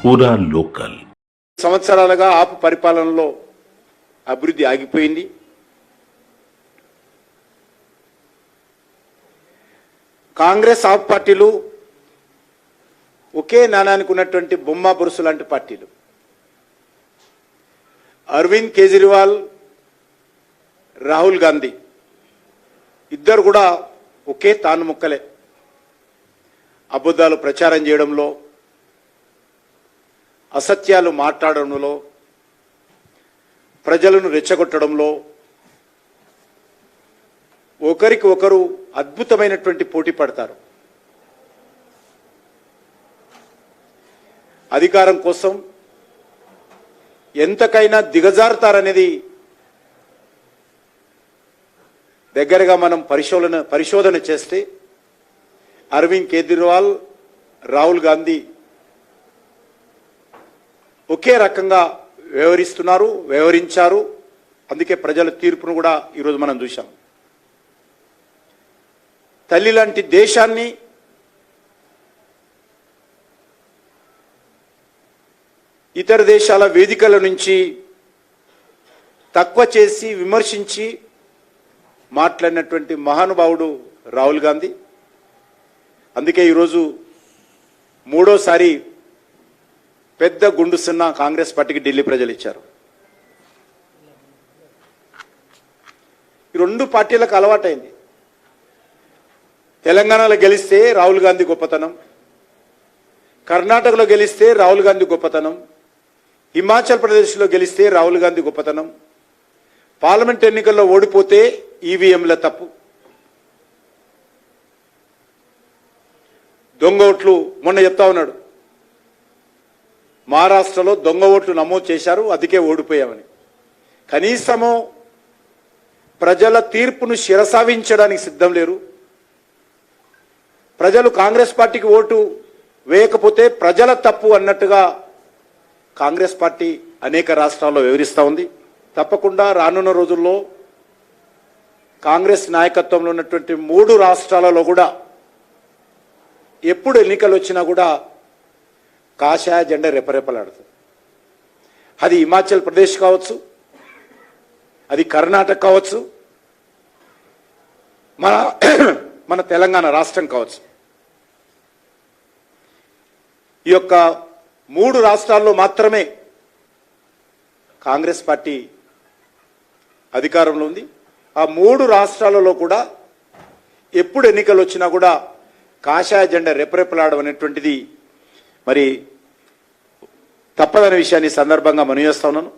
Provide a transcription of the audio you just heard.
పూరా లోకల్ సంవత్సరాలుగా ఆపు పరిపాలనలో అభివృద్ధి ఆగిపోయింది. కాంగ్రెస్ ఆపు పార్టీలు ఒకే నాణానికి ఉన్నటువంటి బొమ్మ బొరుసు లాంటి పార్టీలు. అరవింద్ కేజ్రీవాల్, రాహుల్ గాంధీ ఇద్దరు కూడా ఒకే తాను ముక్కలే. అబద్ధాలు ప్రచారం చేయడంలో, అసత్యాలు మాట్లాడడంలో, ప్రజలను రెచ్చగొట్టడంలో ఒకరికి ఒకరు అద్భుతమైనటువంటి పోటీ పడతారు. అధికారం కోసం ఎంతకైనా దిగజారుతారనేది దగ్గరగా మనం పరిశోధన చేస్తే అరవింద్ కేజ్రీవాల్, రాహుల్ గాంధీ ఒకే రకంగా వ్యవహరించారు. అందుకే ప్రజల తీర్పును కూడా ఈరోజు మనం చూశాం. తల్లి లాంటి దేశాన్ని ఇతర దేశాల వేదికల నుంచి తక్కువ చేసి విమర్శించి మాట్లాడినటువంటి మహానుభావుడు రాహుల్ గాంధీ. అందుకే ఈరోజు మూడోసారి పెద్ద గుండు సున్నా కాంగ్రెస్ పార్టీకి ఢిల్లీ ప్రజలు ఇచ్చారు. ఈ రెండు పార్టీలకు అలవాటైంది. తెలంగాణలో గెలిస్తే రాహుల్ గాంధీ గొప్పతనం, కర్ణాటకలో గెలిస్తే రాహుల్ గాంధీ గొప్పతనం, హిమాచల్ ప్రదేశ్లో గెలిస్తే రాహుల్ గాంధీ గొప్పతనం, పార్లమెంట్ ఎన్నికల్లో ఓడిపోతే ఈవీఎంల తప్పు, దొంగ ఓట్లు. మొన్న చెప్తా ఉన్నాడు, మహారాష్ట్రలో దొంగ ఓట్లు నమోదు చేశారు, అందుకే ఓడిపోయామని. కనీసము ప్రజల తీర్పును శిరసావించడానికి సిద్ధం లేరు. ప్రజలు కాంగ్రెస్ పార్టీకి ఓటు వేయకపోతే ప్రజల తప్పు అన్నట్టుగా కాంగ్రెస్ పార్టీ అనేక రాష్ట్రాల్లో వివరిస్తూ ఉంది. తప్పకుండా రానున్న రోజుల్లో కాంగ్రెస్ నాయకత్వంలో ఉన్నటువంటి 3 రాష్ట్రాలలో కూడా ఎప్పుడు ఎన్నికలు వచ్చినా కూడా కాషాయ జెండా రెపరెపలాడుతుంది. అది హిమాచల్ ప్రదేశ్ కావచ్చు, అది కర్ణాటక కావచ్చు, మన తెలంగాణ రాష్ట్రం కావచ్చు. ఈ యొక్క 3 రాష్ట్రాల్లో మాత్రమే కాంగ్రెస్ పార్టీ అధికారంలో ఉంది. ఆ 3 రాష్ట్రాలలో కూడా ఎప్పుడు ఎన్నికలు వచ్చినా కూడా కాషాయ జెండా రెపరెపలాడడం అనేటువంటిది మరి తప్పదనే విషయాన్ని సందర్భంగా మనవి చేస్తా ఉన్నాను.